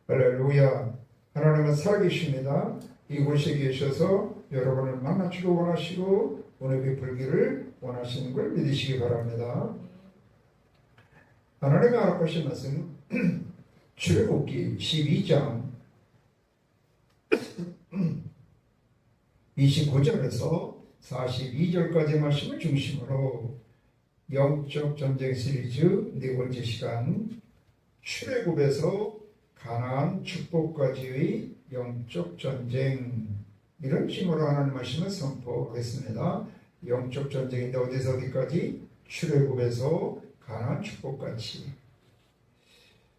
할렐루야. 하나님은 살아계십니다. 이곳에 계셔서 여러분을 만나주기 원하시고 은혜 베풀기를 원하시는 걸 믿으시기 바랍니다. 하나님의 허락하신 말씀 출애굽기 12장 29절에서 42절까지 말씀을 중심으로 영적 전쟁 시리즈 네 번째 시간 출애굽에서 가나안 축복까지의 영적 전쟁, 이런 식으로 하나님 말씀을 선포하겠습니다. 영적 전쟁인데 어디서 어디까지? 출애굽에서 가나안 축복까지.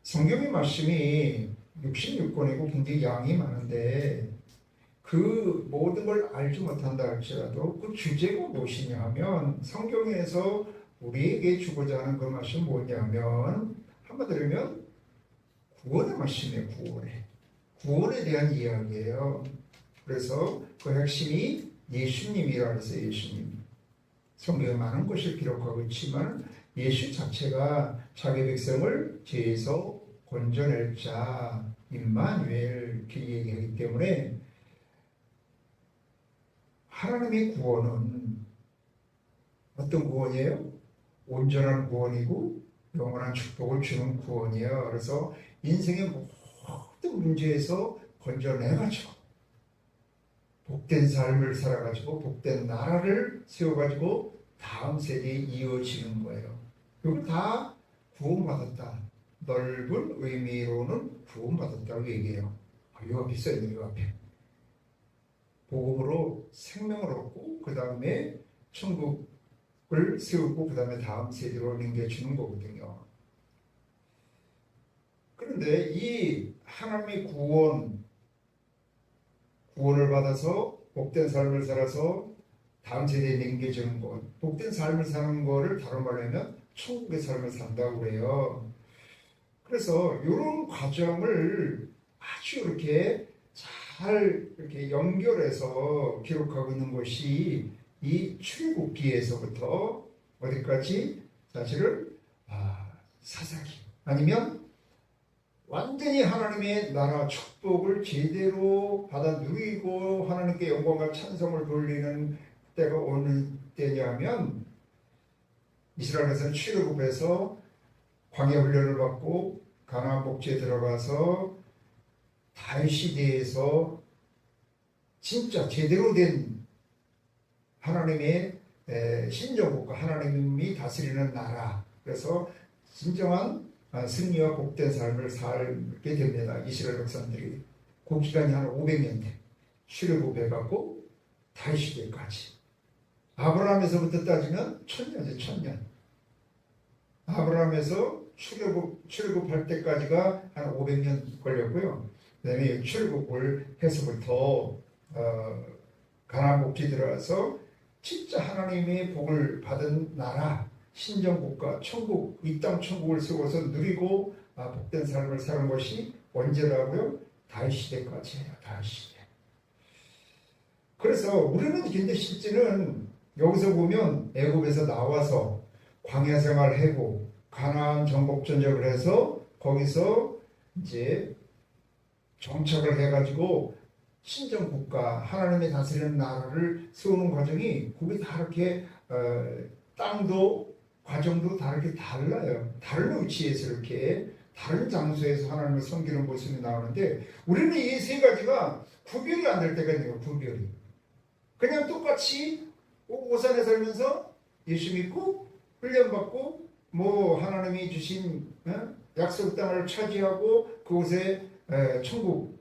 성경의 말씀이 66권이고 굉장히 양이 많은데 그 모든 걸 알지 못한다 할지라도 그 주제가 무엇이냐 하면 성경에서 우리에게 주고자 하는 그 말씀은 뭐냐면 한마디로 들으면 구원의 말씀이에요. 구원에 대한 이야기예요. 그래서 그 핵심이 예수님이라 해서 예수님. 성경에 많은 것을 기록하고 있지만 예수 자체가 자기 백성을 죄에서 건져낼 자 임마누엘 이렇게 얘기하기 때문에 하나님의 구원은 어떤 구원이에요? 온전한 구원이고 영원한 축복을 주는 구원이에요. 그래서 인생의 모든 문제에서 건져내가지고 복된 삶을 살아가지고 복된 나라를 세워가지고 다음 세대에 이어지는 거예요. 이걸 다 구원받았다. 넓은 의미로는 구원받았다고 얘기해요. 요 앞에 써있는 요 앞에. 복음으로 생명을 얻고 그 다음에 천국을 세우고 그 다음에 다음 세대로 넘겨주는 거거든요. 그런데 이 하나님의 구원을 받아서 복된 삶을 살아서 다음 세대에 넘겨주는 것, 복된 삶을 사는 거를 다른 말로 하면 천국의 삶을 산다고 그래요. 그래서 이런 과정을 아주 이렇게 잘 이렇게 연결해서 기록하고 있는 것이 이 출애굽기에서부터 어디까지? 사실은 사사기 아니면 완전히 하나님의 나라 축복을 제대로 받아 누리고 하나님께 영광과 찬송을 돌리는 때가 어느 때냐면 이스라엘에서는 출애굽해서 광야 훈련을 받고 가나안 복지에 들어가서 다윗 시대에서 진짜 제대로 된 하나님의 신정국가, 하나님이 다스리는 나라, 그래서 진정한 승리와 복된 삶을 살게 됩니다. 이스라엘 백성들이. 그 기간이 한 500년 돼. 출애굽해갖고 다윗 시대까지. 아브라함에서부터 따지면 1000년이죠. 1000년. 아브라함에서 출애굽할 때까지가 한 500년 걸렸고요. 그 다음에 출애굽을 해서부터 가나안 복지 들어가서 진짜 하나님의 복을 받은 나라, 신정국가, 천국, 이 땅 천국을 세워서 누리고 복된 삶을 사는 것이 언제라고요? 다윗 시대까지예요. 다윗 시대. 그래서 우리는 근데 실제는 여기서 보면 애굽에서 나와서 광야 생활을 하고 가나안 정복 전적을 해서 거기서 이제 정착을 해가지고 신정국가, 하나님의 다스리는 나라를 세우는 과정이 그게 다 이렇게 땅도 과정도 다 이렇게 달라요. 다른 위치에서 이렇게 다른 장소에서 하나님을 섬기는 모습이 나오는데 우리는 이 세 가지가 구별이 안 될 때가 있네요. 구별이. 그냥 똑같이 오산에 살면서 예수 믿고 훈련받고 뭐 하나님이 주신 약속 땅을 차지하고 그곳에 천국,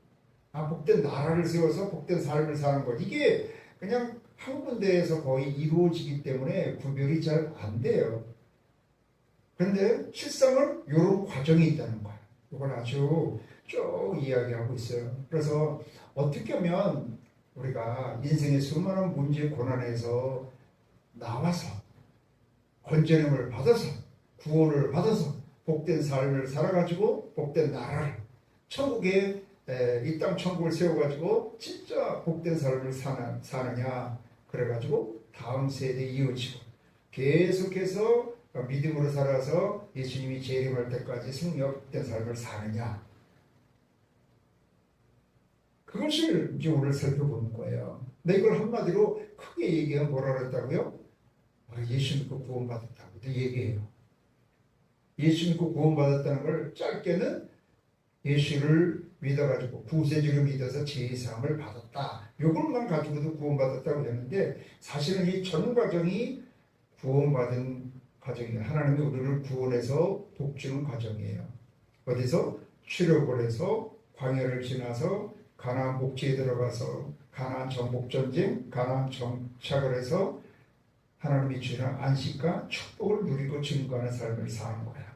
복된 나라를 세워서 복된 삶을 사는 것, 이게 그냥 한 군데에서 거의 이루어지기 때문에 구별이 잘 안 돼요. 그런데 실상은 이런 과정이 있다는 거예요. 이걸 아주 쭉 이야기하고 있어요. 그래서 어떻게 하면 우리가 인생의 수많은 문제 고난에서 나와서 건전함을 받아서 구원을 받아서 복된 삶을 살아가지고 복된 나라를 천국에 이 땅 천국을 세워가지고 진짜 복된 삶을 사느냐, 그래가지고 다음 세대에 이어지고 계속해서 믿음으로 살아서 예수님이 재림할 때까지 승리와 복된 삶을 사느냐, 그것을 이제 오늘 살펴보는 거예요. 근데 이걸 한마디로 크게 얘기하면 뭐라 그랬다고요? 예수 믿고 구원받았다고 얘기해요. 예수 믿고 구원받았다는 걸 짧게는 예수를 믿어가지고 구세주를 믿어서 제사함을 받았다. 이것만 가지고도 구원받았다고 했는데 사실은 이 전 과정이 구원받은 과정이에요. 하나님이 우리를 구원해서 복주는 과정이에요. 어디서? 출애굽을 해서 광야를 지나서 가나안 복지에 들어가서 가나안 정복전쟁, 가나안 정착을 해서 하나님이 주시는 안식과 축복을 누리고 증거하는 삶을 사는 거야.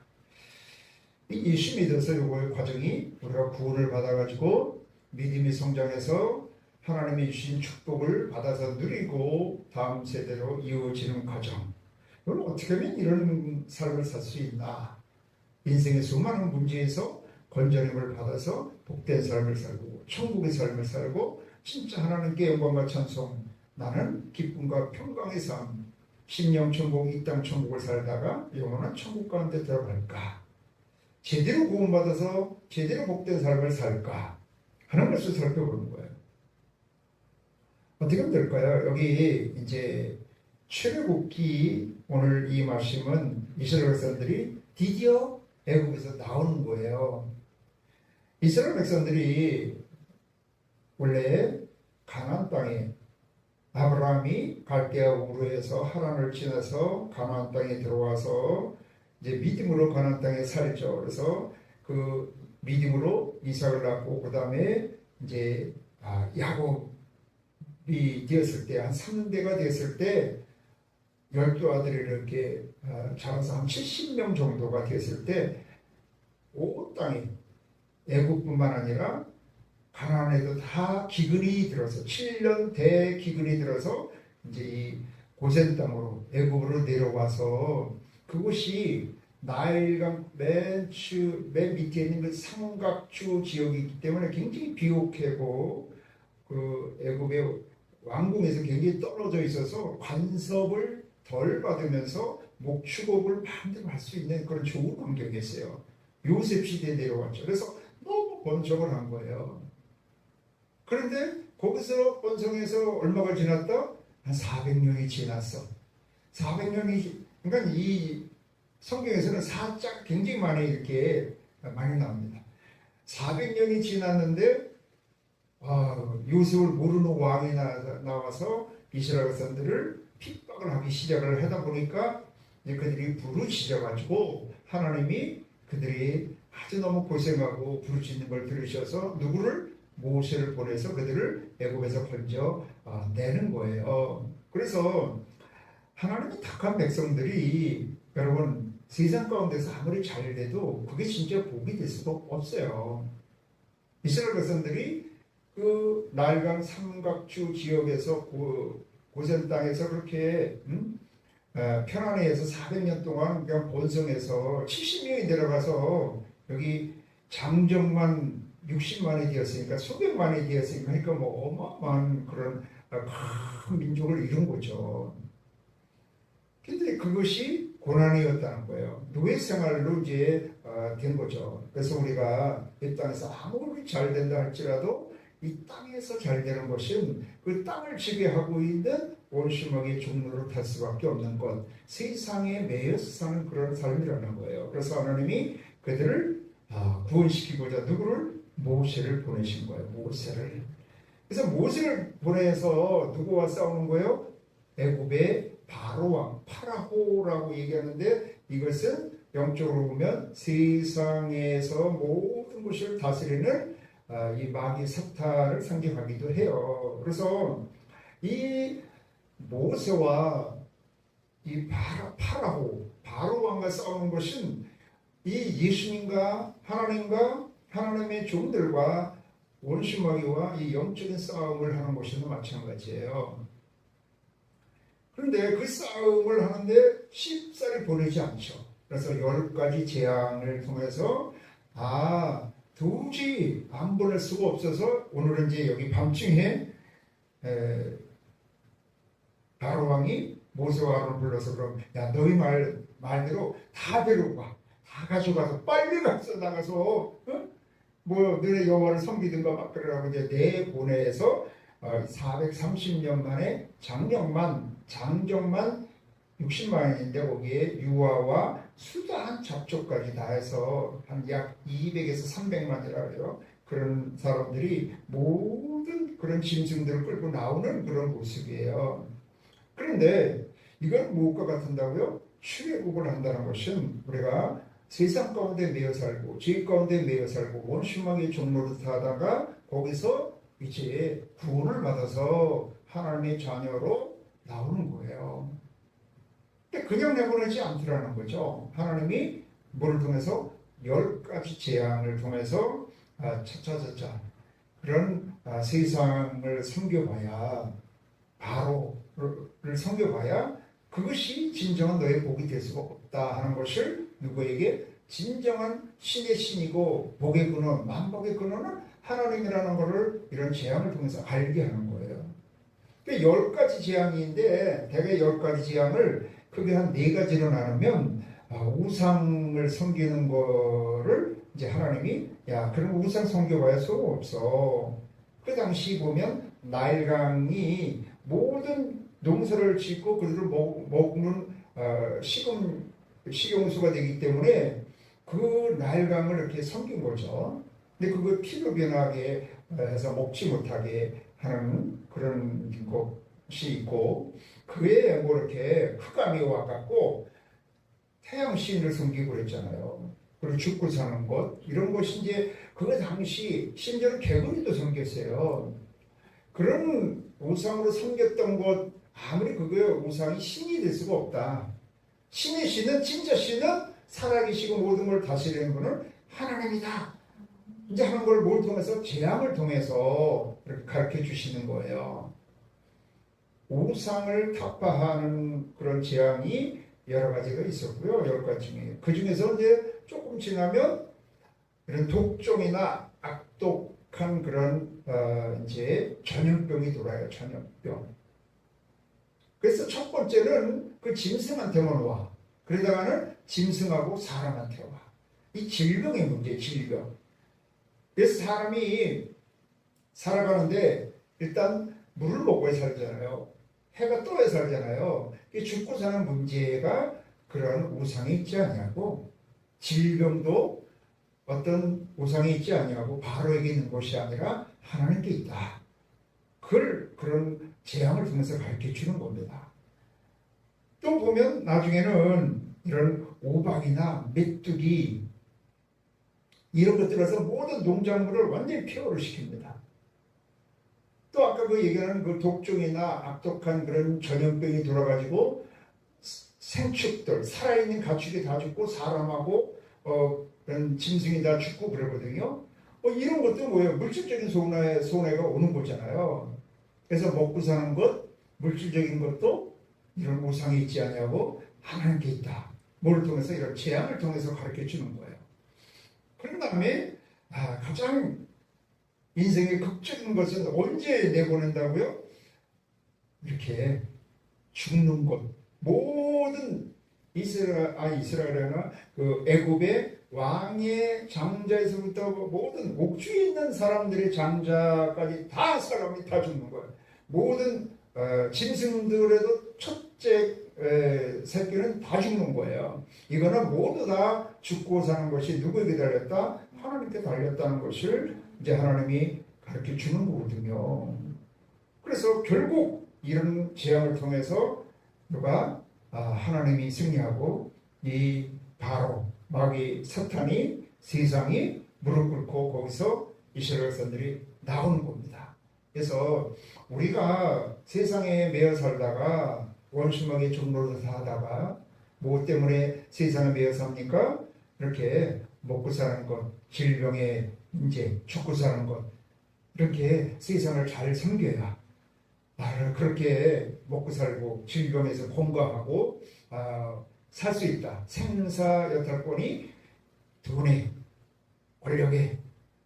이 예수 믿어서 요거의 과정이 우리가 구원을 받아가지고 믿음이 성장해서 하나님이 주신 축복을 받아서 누리고 다음 세대로 이어지는 과정. 이걸 어떻게 하면 이런 삶을 살 수 있나? 인생의 수많은 문제에서 건전함을 받아서 복된 삶을 살고 천국의 삶을 살고 진짜 하나님께 영광과 찬송, 나는 기쁨과 평강의 삶, 심령 천국, 이 땅 천국을 살다가 영원한 천국 가운데 들어갈까? 제대로 구원받아서 제대로 복된 삶을 살까 하는 것을 살펴보는 거예요. 어떻게 하면 될까요? 여기 이제 출애굽기 오늘 이 말씀은 이스라엘 백성들이 드디어 애굽에서 나오는 거예요. 이스라엘 백성들이 원래 가나안 땅에 아브라함이 갈대아 우르에서 하란을 지나서 가나안 땅에 들어와서 이제 믿음으로 가나안 땅에 살죠. 그래서 그 믿음으로 이삭을 낳고 그 다음에 이제 야곱이 되었을 때 한 3대가 되었을 때 12아들이 이렇게 자라서 한 70명 정도가 되었을 때 온 땅에 애굽뿐만 아니라 가나안에도 다 기근이 들어서 7년 대기근이 들어서 이제 이 고센 땅으로 애굽으로 내려와서 그곳이 나일강 맨 밑에 있는 그 삼각주 지역이기 때문에 굉장히 비옥하고 그 애굽의 왕궁에서 굉장히 떨어져 있어서 간섭을 덜 받으면서 목축업을 마음대로 할 수 있는 그런 좋은 환경이었어요. 요셉 시대에 내려왔죠. 그래서 너무 번성을 한 거예요. 그런데 거기서 번성해서 얼마가 지났다? 한 400년이 지났어. 400년이, 그러니까 이 성경에서는 사자가 굉장히 이렇게 많이 나옵니다. 400년이 지났는데 요셉을 모르는 왕이 나와서 이스라엘 사람들을 핍박을 하기 시작을 하다 보니까 이제 그들이 부르짖어가지고 하나님이 그들이 아주 너무 고생하고 부르짖는 걸 들으셔서 누구를? 모세를 보내서 그들을 애굽에서 건져 내는 거예요. 그래서 하나님이 택한 백성들이 여러분 세상 가운데서 아무리 잘 돼도 그게 진짜 복이 될 수가 없어요. 이스라엘 백성들이 그 나일강 삼각주 지역에서 고센 땅에서 그렇게 편안해서 400년 동안 그냥 번성해서 70명이 내려가서 여기 장정만 60만이 되었으니까 수백만이 되었으니까 그러니까 뭐 어마어마한 그런 큰 민족을 이룬 거죠. 근데 그것이 고난이었다는 거예요. 노예 생활로 이제 된 거죠. 그래서 우리가 이 땅에서 아무리 잘 된다 할지라도 이 땅에서 잘 되는 것은 그 땅을 지배하고 있는 원수막의 종로를 탈 수밖에 없는 것, 세상에 매여서 사는 그런 삶이라는 거예요. 그래서 하나님이 그들을 구원시키고자 누구를? 모세를 보내신 거예요. 모세를. 그래서 모세를 보내서 누구와 싸우는 거예요? 애굽의 바로왕, 파라호라고 얘기하는데 이것은 영적으로 보면 세상에서 모든 것을 다스리는 이 마귀 사탄을 상징하기도 해요. 그래서 이 모세와 이 파라호, 바로왕과 싸우는 것은 이 예수님과 하나님과 하나님의 종들과 원수마귀와 이 영적인 싸움을 하는 것이나 마찬가지예요. 그런데 그 싸움을 하는데 쉽사리 보내지 않죠. 그래서 10가지 재앙을 통해서 도저히 안 보낼 수가 없어서 오늘은 이제 여기 밤중에 바로왕이 모세와 아론을 불러서 그럼 야 너희 말대로 다 데리고 와. 다 가져가서 빨리 가서 나가서 뭐 너네 여호와를 섬기든가 막 그러라고 이제 내보내서 430년 만에 장정만 60만 원인데 거기에 유아와 수다한 잡초까지 다 해서 한 약 200에서 300만이라 그래요. 그런 사람들이 모든 그런 짐승들을 끌고 나오는 그런 모습이에요. 그런데 이건 무엇과 같은다고요? 출애굽을 한다는 것은 우리가 세상 가운데 매여 살고 죄 가운데 매여 살고 원수망의 종로를 타다가 거기서 이제 구원을 받아서 하나님의 자녀로 나오는 거예요. 근데 그냥 내보내지 않더라는 거죠. 하나님이 뭐를 통해서 10가지 재앙을 통해서 차차차차 그런 세상을 섬겨봐야 바로를 섬겨봐야 그것이 진정한 너의 복이 될 수가 없다 하는 것을 누구에게 진정한 신의 신이고 복의 근원, 만복의 근원은 하나님이라는 것을 이런 재앙을 통해서 알게 하는 거예요. 10가지 재앙인데 대개 10가지 재앙을 크게 한 4가지로 나누면 우상을 섬기는 거를 이제 하나님이 야 그런 우상 섬겨봐야 소용없어. 그 당시 보면 나일강이 모든 농사를 짓고 그들을 먹는 식용수가 되기 때문에 그 나일강을 이렇게 섬긴 거죠. 근데 그걸 피로 변하게 해서 먹지 못하게 하는 그런 것이 있고 그에 뭐 이렇게 흑암이 와갖고 태양 신을 섬기고 그랬잖아요. 그리고 죽고 사는 것 이런 것이 이제 그 당시 심지어는 개구리도 섬겼어요. 그런 우상으로 섬겼던 것 아무리 그게 우상이 신이 될 수가 없다. 신의 신은 진짜 신은 살아계시고 모든 걸 다스리는 분은 하나님이다. 이제 하는 걸 뭘 통해서 재앙을 통해서 이렇게 가르쳐 주시는 거예요. 우상을 타파하는 그런 재앙이 여러 가지가 있었고요. 10가지 중에. 그 중에서 이제 조금 지나면 이런 독종이나 악독한 그런 이제 전염병이 돌아요. 전염병. 그래서 첫 번째는 그 짐승한테만 와. 그러다가는 짐승하고 사람한테 와. 이 질병의 문제, 질병. 그래서 사람이 살아가는데 일단 물을 먹어야 살잖아요. 해가 떠야 살잖아요. 죽고 사는 문제가 그런 우상이 있지 않냐고 질병도 어떤 우상이 있지 않냐고 바로에게 있는 것이 아니라 하나님께 있다. 그걸 그런 재앙을 통해서 가르쳐 주는 겁니다. 또 보면 나중에는 이런 오박이나 메뚜기 이런 것들에서 모든 농작물을 완전히 폐허를 시킵니다. 또 아까 그 얘기하는 그 독종이나 악독한 그런 전염병이 돌아가지고 생축들, 살아있는 가축이 다 죽고 사람하고 그런 짐승이 다 죽고 그러거든요. 이런 것도 뭐예요? 물질적인 손해가 오는 거잖아요. 그래서 먹고 사는 것, 물질적인 것도 이런 우상이 있지 않냐고 하나님께 있다. 뭐를 통해서 이런 재앙을 통해서 가르쳐 주는 거예요. 그런 다음에 가장 인생의 극적인 것은 언제 내보낸다고요? 이렇게 죽는 것. 모든 이스라엘이나 그 애굽의 왕의 장자에서부터 모든 옥주에 있는 사람들의 장자까지 다 사람이 다 죽는 거예요. 모든 짐승들에도 첫째 새끼는 다 죽는 거예요. 이거는 모두 다 죽고 사는 것이 누구에게 달렸다? 하나님께 달렸다는 것을 이제 하나님이 가르쳐 주는 거거든요. 그래서 결국 이런 재앙을 통해서 누가 하나님이 승리하고 이 바로 마귀 사탄이 세상이 무릎 꿇고 거기서 이스라엘 사람들이 나오는 겁니다. 그래서 우리가 세상에 매여 살다가 원수막의 종로를 하다가 뭐 때문에 세상에 매여 삽니까? 이렇게 먹고 사는 것, 질병에 이제 죽고 사는 것, 이렇게 세상을 잘 섬겨야 나를 그렇게 먹고 살고 질병에서 건강하고 살 수 있다. 생사여탈권이 돈에, 권력에,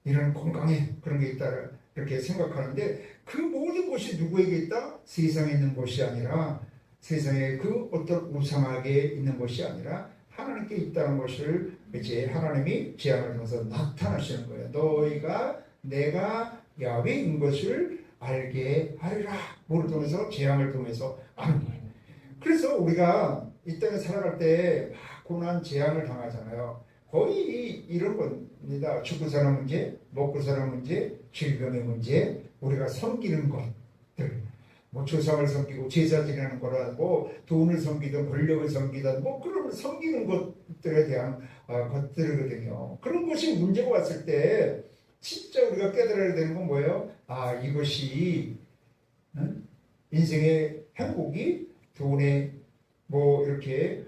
이런 건강에 그런 게 있다. 이렇게 생각하는데 그 모든 것이 누구에게 있다? 세상에 있는 것이 아니라 세상에 그 어떤 우상하게 있는 것이 아니라 하나님께 있다는 것을 이제 하나님이 재앙을 통해서 나타나시는 거예요. 너희가 내가 야훼인 것을 알게 하리라. 뭐를 통해서? 재앙을 통해서 아는 거예요. 그래서 우리가 이 땅에 살아갈 때 막 고난 재앙을 당하잖아요. 거의 이런 겁니다. 죽고 사는 문제, 먹고 사는 문제, 질병의 문제, 우리가 섬기는 것들, 뭐 조상을 섬기고 제사 지내는 거라고 돈을 섬기든 권력을 섬기든 뭐 그런 섬기는 것들에 대한 것들이거든요. 그런 것이 문제가 왔을 때 진짜 우리가 깨달아야 되는 건 뭐예요? 아, 이것이 인생의 행복이 돈에 뭐 이렇게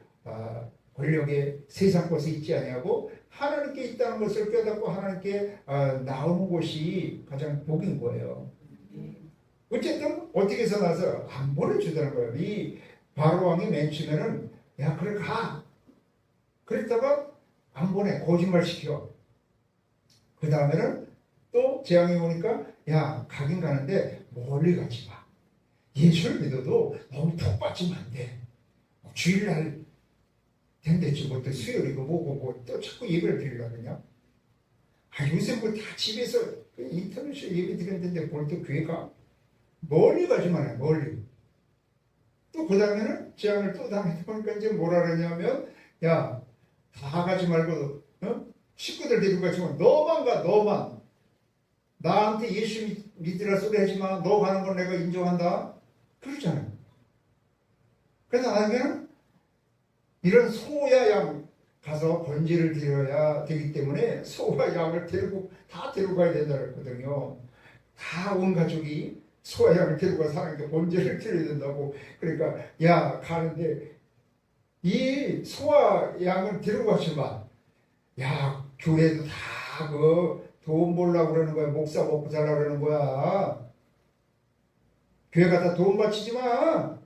권력의 세상 것에 있지 아니하고 하나님께 있다는 것을 깨닫고 하나님께 나오는 것이 가장 복인 거예요. 어쨌든 어떻게 해서 나서 안 보내주더라는 거예요. 이 바로왕이 맨 처음에는 야 그래 가. 그랬다가 안 보내. 거짓말 시켜. 그 다음에는 또 재앙이 오니까 야 가긴 가는데 멀리 가지 마. 예수를 믿어도 너무 푹 빠지면 안 돼. 주일날 된댔지 뭐 또 수요일이고 뭐고 또 자꾸 예배를 드리려고 그냥. 요새 뭐 다 집에서 인터넷에 예배 드렸는데 뭘 또 교회 가? 멀리 가지만 해, 멀리. 또 그 다음에는 재앙을 또 당하다 보니까 이제 뭐라 그러냐면, 야, 다 가지 말고, 식구들 데리고 가지만 너만 가, 너만. 나한테 예수 믿으라 소리 하지 마. 너 가는 건 내가 인정한다. 그러잖아요. 그래서 나중에는 이런 소야 양 가서 번제를 드려야 되기 때문에 소와 양을 다 데리고 가야 된다 그랬거든요. 다 온 가족이 소와 양을 데리고 가서 하나님께 번제를 드려야 된다고. 그러니까 야 가는데 이 소와 양을 데리고 가지 마. 야 교회도 다 돈 벌려고 그러는 거야. 목사 먹고 살라고 그러는 거야. 교회 가다 돈 바치지 마.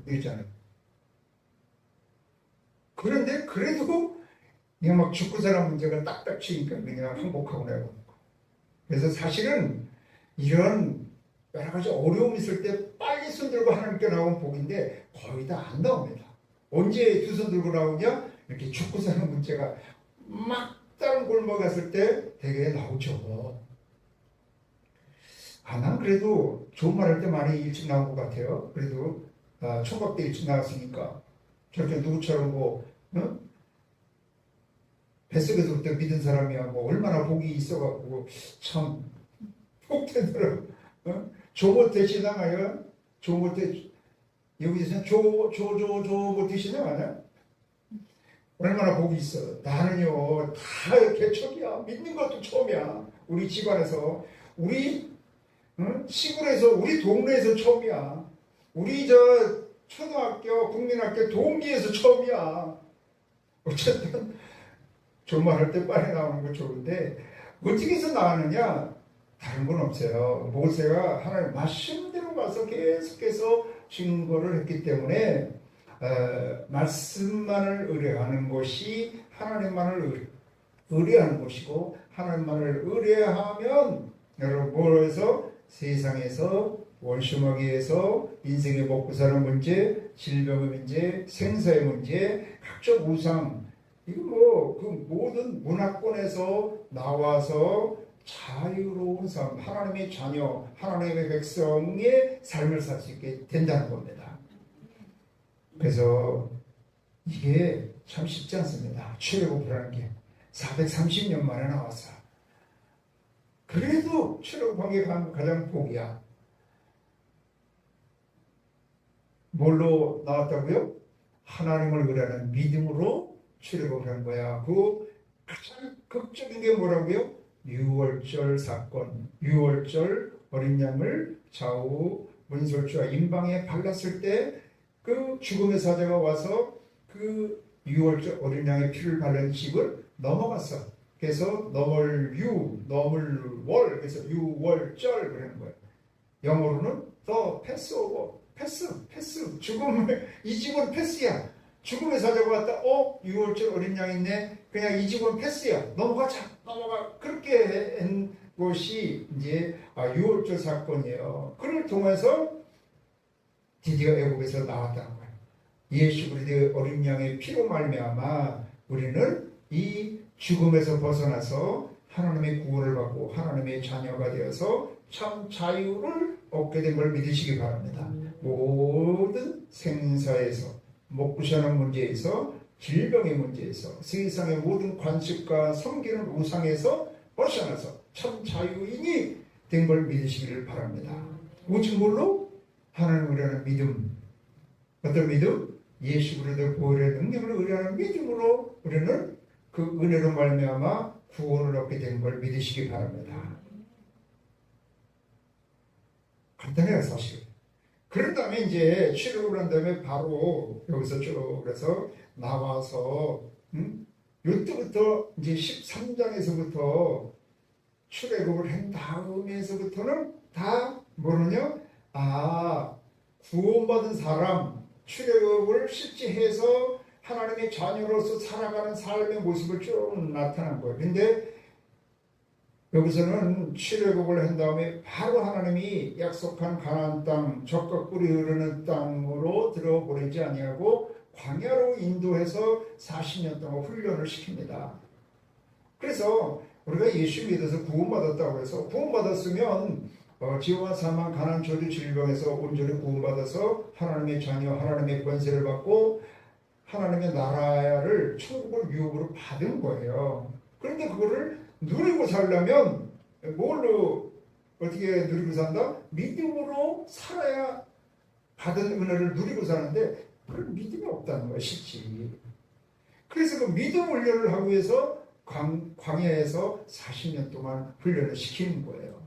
이랬잖아요. 그런데 그래도 그냥 막 죽고 사는 문제가 딱딱 치니까 그냥 항복하고 내고. 그래서 사실은 이런 여러 가지 어려움이 있을 때 빨리 손 들고 하나님께 나온 복인데 거의 다 안 나옵니다. 언제 두 손 들고 나오냐? 이렇게 죽고 사는 문제가 막 다른 골목 갔을 때 되게 나오죠. 난 그래도 좋은 말 할 때 많이 일찍 나온 것 같아요. 그래도 총각 때 일찍 나왔으니까 저렇게 누구처럼 뱃속에서 그때 믿은 사람이야 뭐 얼마나 복이 있어갖고 참 복되더라. 조모태 신앙하여 조모태 여기서 조모태 신앙 아니야? 얼마나 복이 있어. 나는요 다 개척이야. 믿는 것도 처음이야. 우리 집안에서 우리 시골에서 우리 동네에서 처음이야. 우리 초등학교 국민학교 동기에서 처음이야. 어쨌든 존말할 때 빨리 나오는 거 좋은데 어떻게 해서 나왔느냐? 다른 건 없어요. 모세가 하나님 말씀대로 가서 계속해서 증거를 했기 때문에 말씀만을 의뢰하는 것이 하나님만을 의뢰하는 것이고 하나님만을 의뢰하면 여러분 뭐해서 세상에서 원수마귀에서 인생의 먹고 사는 문제, 질병의 문제, 생사의 문제, 각종 우상 이거 그 모든 문화권에서 나와서 자유로운 삶, 하나님의 자녀, 하나님의 백성의 삶을 살 수 있게 된다는 겁니다. 그래서 이게 참 쉽지 않습니다. 출애굽이라는 게 430년 만에 나왔어. 그래도 출애굽한 게 가장 복이야. 뭘로 나왔다고요? 하나님을 의뢰하는 믿음으로 출애굽을 한 거야. 그 가장 극적인 게 뭐라고요? 유월절 사건. 유월절 어린 양을 좌우 문설주와 임방에 발랐을 때 그 죽음의 사자가 와서 그 유월절 어린 양의 피를 바른 집을 넘어갔어. 그래서 넘을월, 그래서 유월절 그러는 거예요. 영어로는 the Passover, 패스. 죽음을 이 집은 패스야. 죽음의 사자가 왔다. 유월절 어린 양 있네. 그냥 이 집은 패스야. 넘어가. 그렇게 한 것이 이제 유월절 사건이에요. 그를 통해서 드디어 애국에서 나왔다는 거예요. 예수 그리스도의 어린 양의 피로 말미암아 우리는 이 죽음에서 벗어나서 하나님의 구원을 받고 하나님의 자녀가 되어서 참 자유를 얻게 된 걸 믿으시기 바랍니다. 모든 생사에서 먹고 사는 문제에서 질병의 문제에서 세상의 모든 관습과 섬기는 우상에서 벗어나서 참 자유인이 된 걸 믿으시기를 바랍니다. 오직 뭘로? 하나님을 의뢰하는 믿음. 어떤 믿음? 예수 그리스도의 보혈의 능력을 의뢰하는 믿음으로 우리는 그 은혜로 말미암아 구원을 얻게 된 걸 믿으시기 바랍니다. 간단해요, 사실. 그런 다음에 이제 출애굽을 한 다음에 바로 여기서 쭉 그래서 나와서 이때부터 이제 13장에서부터 출애굽을 한 다음에서부터는 다 뭐느냐? 구원받은 사람 출애굽을 실제 해서 하나님의 자녀로서 살아가는 삶의 모습을 쭉 나타난 거예요. 근데 여기서는 출애굽을 한 다음에 바로 하나님이 약속한 가나안 땅, 젖과 꿀이 흐르는 땅으로 들어보내지 아니하고 광야로 인도해서 40년 동안 훈련을 시킵니다. 그래서 우리가 예수 믿어서 구원받았다고 해서 구원받았으면 지옥과 사망, 가난, 저주, 질병에서 온전히 구원받아서 하나님의 자녀, 하나님의 권세를 받고 하나님의 나라를 천국을 유업으로 받은 거예요. 그런데 그거를 누리고 살려면 뭘로 어떻게 누리고 산다? 믿음으로 살아야 받은 은혜를 누리고 사는데 그런 믿음이 없다는 거야, 실제. 그래서 그 믿음 훈련을 하기 위해서 광야에서 40년 동안 훈련을 시키는 거예요.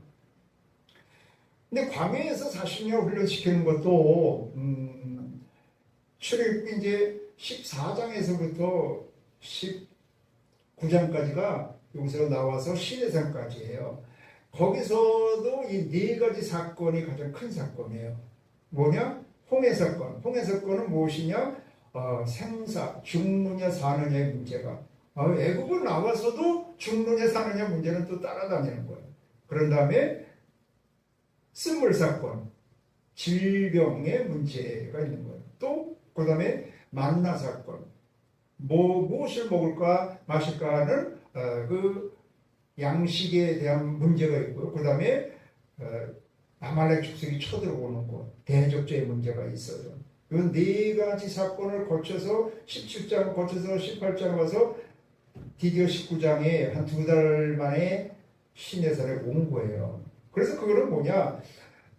근데 광야에서 40년 훈련시키는 것도 출애굽기 이제 14장에서부터 19장까지가 여기서 나와서 시내산까지예요. 거기서도 이 네 가지 사건이 가장 큰 사건이에요. 뭐냐? 홍해 사건. 홍해 사건은 무엇이냐? 생사, 죽느냐 사느냐의 문제가. 애국을 나와서도 죽느냐 사느냐 문제는 또 따라다니는 거예요. 그런 다음에 쓴물 사건, 질병의 문제가 있는 거예요. 또 그 다음에 만나 사건, 무엇을 먹을까 마실까 하는 그 양식에 대한 문제가 있고요. 그 다음에 아말렉 족속이 쳐들어오는 것, 대적죄의 문제가 있어요. 이 네 가지 사건을 거쳐서 17장 거쳐서 18장 와서 드디어 19장에 한 2달 만에 시내산에 온 거예요. 그래서 그거는 뭐냐?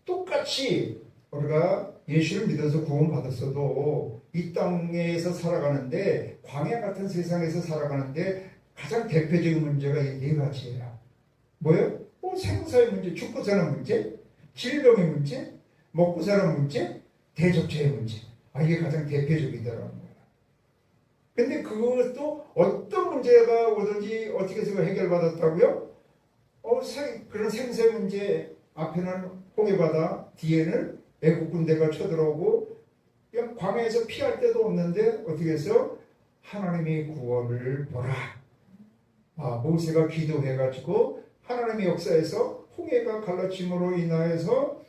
똑같이 우리가 예수를 믿어서 구원받았어도 이 땅에서 살아가는데 광야 같은 세상에서 살아가는데 가장 대표적인 문제가 이 네 가지예요. 뭐예요? 생사의 문제, 죽고 사는 문제, 질병의 문제, 먹고 사는 문제, 대적죄의 문제. 이게 가장 대표적이더라는 거예요. 근데 그것도 어떤 문제가 오든지 어떻게 해서 해결받았다고요? 그런 생사 문제 앞에는 홍해바다, 뒤에는 애국 군대가 쳐들어오고 그냥 광야에서 피할 데도 없는데 어떻게 해서 하나님의 구원을 보라. 모세가 기도해가지고 하나님의 역사에서 홍해가 갈라짐으로 인하여서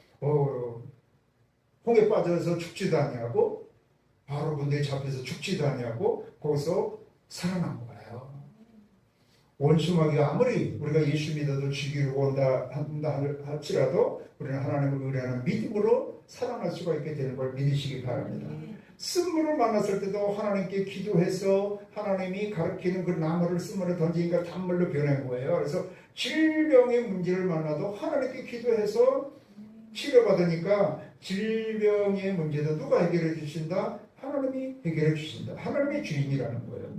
홍해 빠져서 죽지도 아니하고 바로 군대에 잡혀서 죽지도 아니하고 거기서 살아난 거예요. 원수마귀가 아무리 우리가 예수 믿어도 죽이려고 한다 할지라도 우리는 하나님을 의뢰하는 믿음으로 살아날 수가 있게 되는 걸 믿으시기 바랍니다. 쓴물을 만났을 때도 하나님께 기도해서 하나님이 가르치는 그 나무를 쓴물에 던지니까 단물로 변한 거예요. 그래서 질병의 문제를 만나도 하나님께 기도해서 치료받으니까 질병의 문제도 누가 해결해 주신다? 하나님이 해결해 주신다. 하나님의 주인이라는 거예요.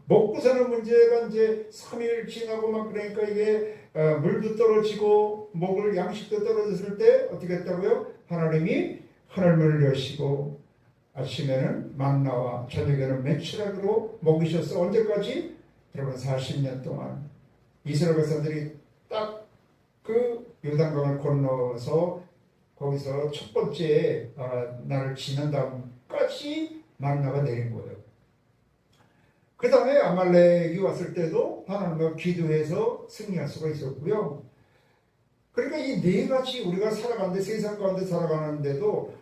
먹고 사는 문제가 이제 3일 지나고 막 그러니까 이게 물도 떨어지고 먹을 양식도 떨어졌을 때 어떻게 했다고요? 하나님이 하늘문을 여시고 아침에는 만나와 저녁에는 메추라기로 먹이셨어. 언제까지? 여러분 40년 동안 이스라엘 백성들이 딱 그 요단강을 건너서 거기서 첫 번째 날을 지난 다음까지 만나가 내린 거예요. 그 다음에 아말렉이 왔을 때도 하나님과 기도해서 승리할 수가 있었고요. 그러니까 이 네 가지 우리가 살아가는데 세상 가운데 살아가는데도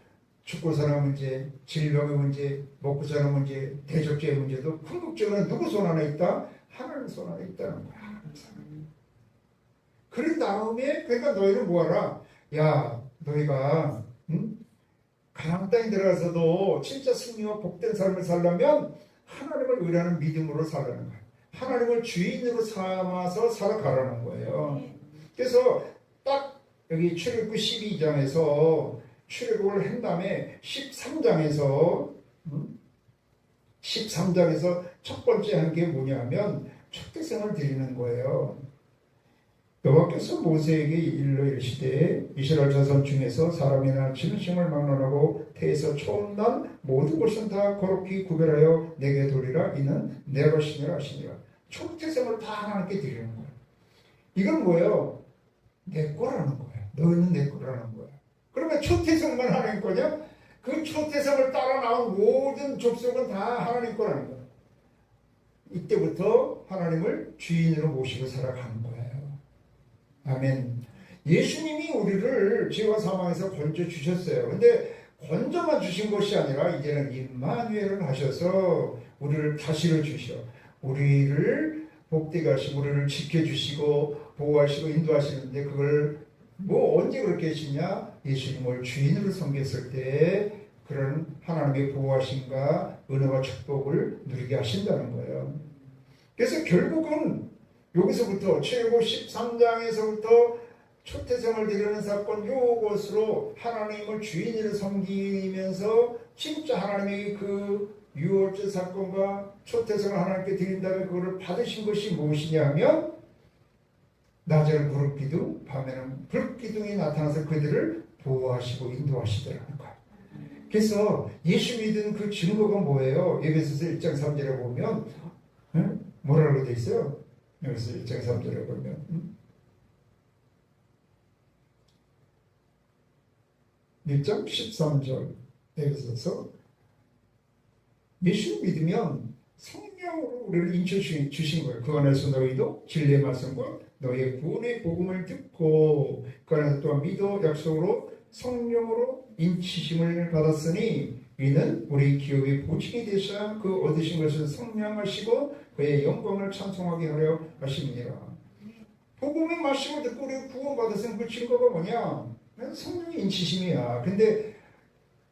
죽고 사는 문제, 질병의 문제, 먹고 사는 문제, 대적죄의 문제도 궁극적으로 누구 손 안에 있다? 하나님 손 안에 있다는 거야. 그런 다음에 그러니까 너희는 뭐하라? 야, 너희가 가나안 땅에 들어가서도 진짜 승리와 복된 삶을 살려면 하나님을 의뢰하는 믿음으로 살라는 거야. 하나님을 주인으로 삼아서 살아가라는 거예요. 그래서 딱 여기 출애굽기 12장에서 출애굽을 한 다음에 13장에서 첫 번째 하는 게 뭐냐면 초대생을 드리는 거예요. 여호와께서 모세에게 일러 이르시되 이스라엘 자손 중에서 사람이나 짐승을 막론하고 태에서 처음 난 모든 것은 다 거룩히 구별하여 내게 도리라. 이는 내 것이니라 하시니라. 초태생을 다 하나님께 드리는 거예요. 이건 뭐예요? 내 거라는 거예요. 너희는 내 거라는 거예요. 그러면 초태생만 하나님 거냐? 그 초태생을 따라 나온 모든 족속은 다 하나님 거라는 거예요. 이때부터 하나님을 주인으로 모시고 살아가는 거예요. 아멘. 예수님이 우리를 죄와 사망에서 건져 주셨어요. 근데 건져만 주신 것이 아니라 이제는 임마누엘을 하셔서 우리를 다스려 주셔. 우리를 복되게 하시고 우리를 지켜주시고 보호하시고 인도하시는데 그걸 뭐 언제 그렇게 하시냐? 예수님을 주인으로 섬겼을 때 그런 하나님의 보호하심과 은혜와 축복을 누리게 하신다는 거예요. 그래서 결국은 여기서부터 출애굽 13장에서부터 초태생을 드리는 사건 요것으로 하나님을 주인으로 섬기면서 진짜 하나님의 그 유월절 사건과 초태생을 하나님께 드린 다음에 그거를 받으신 것이 무엇이냐 하면 낮에는 무릇기둥 밤에는 불기둥이 나타나서 그들을 보호하시고 인도하시더라는 거예요. 그래서 예수 믿은 그 증거가 뭐예요? 에베소서 1장 3절에 보면 뭐라고 되어 있어요? 여기서 1장 3절에 보면 1장 13절에 있어서 예수 믿으면 성령으로 우리를 인쳐주신 거예요. 그 안에서 너희도 진리의 말씀과 너희의 구원의 복음을 듣고 그 안에서 또한 믿어 약속으로 성령으로 인치심을 받았으니 이는 우리 기업의 보증이 되셔야 그 얻으신 것을 성량하시고 그의 영광을 찬송하게 하려 하십니다. 복음의 말씀을 듣고 우리가 구원받았으면 그 증거가 뭐냐? 성령의 인치심이야. 근데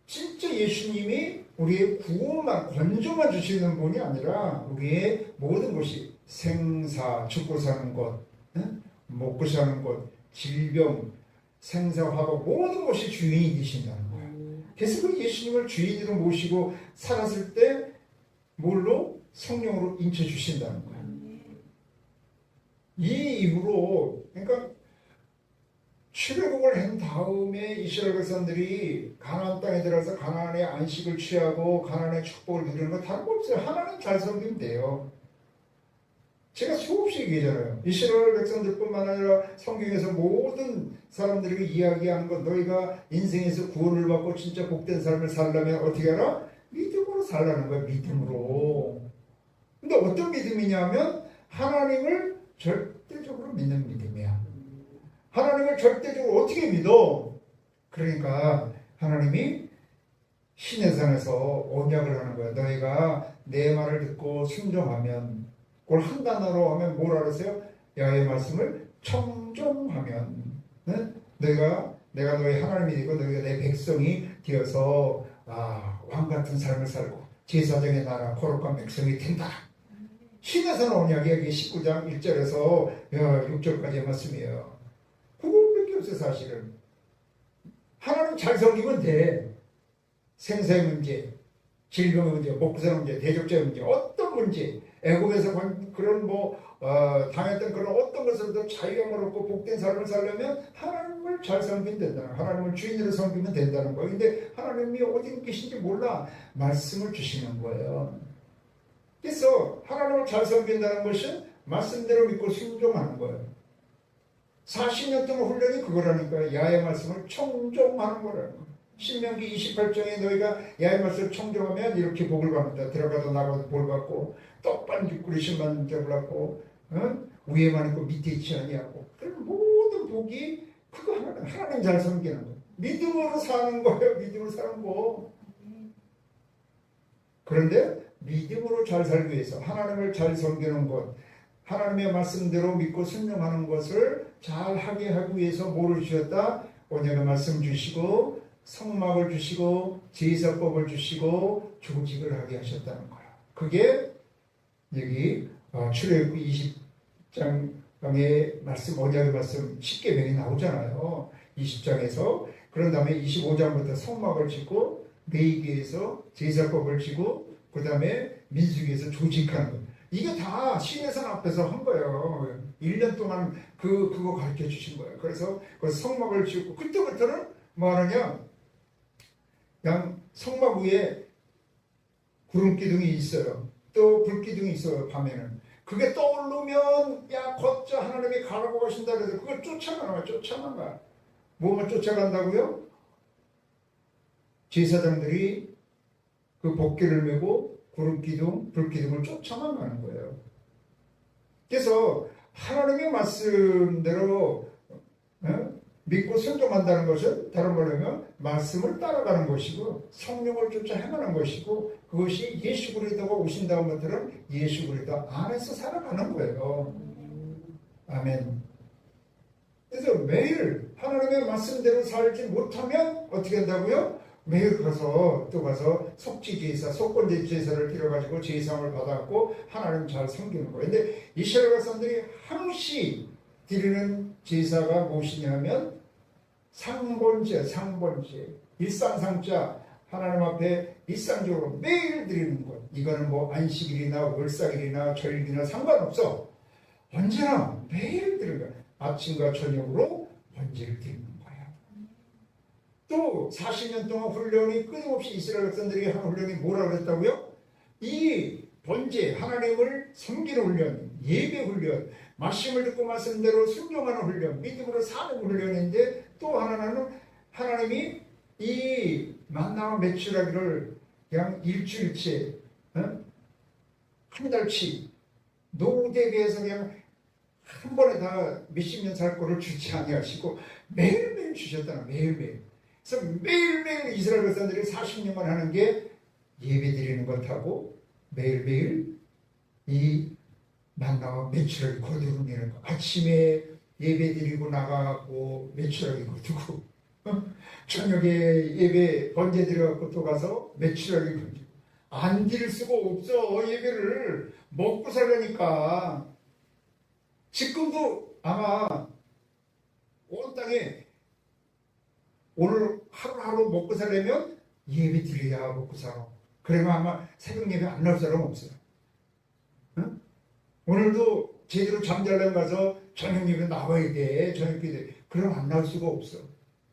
진짜 예수님이 우리의 구원만 건져만 주시는 분이 아니라 우리의 모든 것이 생사, 죽고 사는 것, 먹고 사는 것, 질병, 생사화복 모든 것이 주인이 되신다는 거야. 그래서 그 예수님을 주인으로 모시고 살았을 때 뭘로? 성령으로 인쳐주신다는 거야. 이 이후로 그러니까 출애굽을 한 다음에 이스라엘 백성들이 가나안 땅에 들어가서 가나안의 안식을 취하고 가나안의 축복을 누리는 거 다른 거 없어요. 하나님 잘 섬기면 돼요. 제가 수없이 얘기하잖아요. 이스라엘 백성들뿐만 아니라 성경에서 모든 사람들에게 이야기하는 건 너희가 인생에서 구원을 받고 진짜 복된 삶을 살려면 어떻게 하라? 믿음으로 살라는 거야. 믿음으로. 근데 어떤 믿음이냐면 하나님을 절대적으로 믿는 믿음이야. 하나님을 절대적으로 어떻게 믿어? 그러니까 하나님이 시내산에서 언약을 하는 거야. 너희가 내 말을 듣고 순종하면 그걸 한 단어로 하면 뭐라 그러세요? 야의 말씀을 청종하면 내가 너희 하나님이 되고 너희가 내 백성이 되어서 왕같은 삶을 살고 제사장의 나라 거룩한 백성이 된다. 시내산 언약이 여기 19장 1절에서 6절까지의 말씀이에요. 그거밖에 없어요. 사실은 하나님 잘 섬기면 돼. 생사의 문제, 질병의 문제, 먹고 사는 문제, 대적자의 문제, 어떤 문제, 애굽에서 그런 당했던 그런 어떤 것으로도 자유함을 얻고 복된 삶을 살려면 하나님을 잘 섬기면 된다는 거예요. 하나님을 주인으로 섬기면 된다는 거예요. 근데 하나님이 어디 계신지 몰라. 말씀을 주시는 거예요. 그래서 하나님을 잘 섬긴다는 것은 말씀대로 믿고 순종하는 거예요. 40년 동안 훈련이 그거라니까요. 야의 말씀을 청종하는 거라는 거예요. 신명기 28장에 너희가 야의 말씀을 청종하면 이렇게 복을 받는다. 들어가도 나가도 복 받고 떡반 육그릇 10만 점 받고 위에만 있고 밑에 있지 아니하고 그런 모든 복이 그거 하나님 잘 섬기는 거예요. 믿음으로 사는 거예요. 믿음으로 사는 거. 그런데 믿음으로 잘 살기 위해서 하나님을 잘 섬기는 것, 하나님의 말씀대로 믿고 순종하는 것을 잘 하게 하기 위해서 뭐를 주셨다? 언약의 말씀 주시고 성막을 주시고 제사법을 주시고 조직을 하게 하셨다는 거야. 그게 여기 출애굽기 20장의 말씀, 언약의 말씀 10계명이 나오잖아요. 20장에서. 그런 다음에 25장부터 성막을 짓고 레위기에서 제사법을 지고 그 다음에 민수기에서 조직하는 거. 이게 다 시내산 앞에서 한 거예요. 1년 동안 그거 가르쳐 주신 거예요. 그래서 그 성막을 짓고 그때부터는 뭐 하느냐, 그냥 성막 위에 구름 기둥이 있어요. 또 불 기둥이 있어요. 밤에는. 그게 떠오르면 야 걷자 하나님이 가라고 하신다 그래서 그걸 쫓아나가. 뭐만 쫓아간다고요? 제사장들이 그 복귀를 메고 구름 기둥, 불 기둥을 쫓아나가는 거예요. 그래서 하나님의 말씀대로 믿고 순종한다는 것은 다른 말로 하면 말씀을 따라가는 것이고 성령을 쫓아 행하는 것이고 그것이 예수 그리스도가 오신 다음부터는 예수 그리스도 안에서 살아가는 거예요. 아멘. 그래서 매일 하나님의 말씀대로 살지 못하면 어떻게 한다고요? 매일 가서 속지제사, 속건제제사를 드려가지고 제사함을 받았고 하나님 잘 섬기는 거예요. 근데 이스라엘 백성들이 항시 드리는 제사가 무엇이냐면 상번제, 일상상자 하나님 앞에 일상적으로 매일 드리는 것. 이거는 뭐 안식일이나 월삭일이나 절일이나 상관없어. 언제나 매일 드리는 거야. 아침과 저녁으로 번제를 드리는 거야. 또 40년 동안 훈련이 끊임없이 이스라엘 백성들이 한 훈련이 뭐라고 그랬다고요? 이 번제, 하나님을 섬기는 훈련, 예배 훈련, 말씀을 듣고 말씀대로 순종하는 훈련, 믿음으로 사는 훈련인데 또 하나는 하나님이 이 만나와 메추라기를 그냥 일주일치, 한 달치 노후대비해서 그냥 한 번에 다 몇십 년 살 거를 주지 아니하시고 매일매일 주셨다는 매일매일. 그래서 매일매일 이스라엘 백성들이 40년만 하는 게 예배 드리는 것하고 매일매일 이 만나와 메추라기 거두는 거. 아침에 예배 드리고 나가고 메추라기 거두고 저녁에 예배 번제 드려갖고 또 가서 메추라기 거두고 안 드릴 수가 없어. 예배를 먹고 살려니까. 지금도 아마 온 땅에 오늘 하루하루 먹고 살려면 예배 드려야 먹고 살아. 그러면 아마 새벽 예배 안 나올 사람 없어요. 응? 오늘도 제대로 잠자려면 가서 저녁 예배 나와야 돼. 저녁 예배. 그럼 안 나올 수가 없어.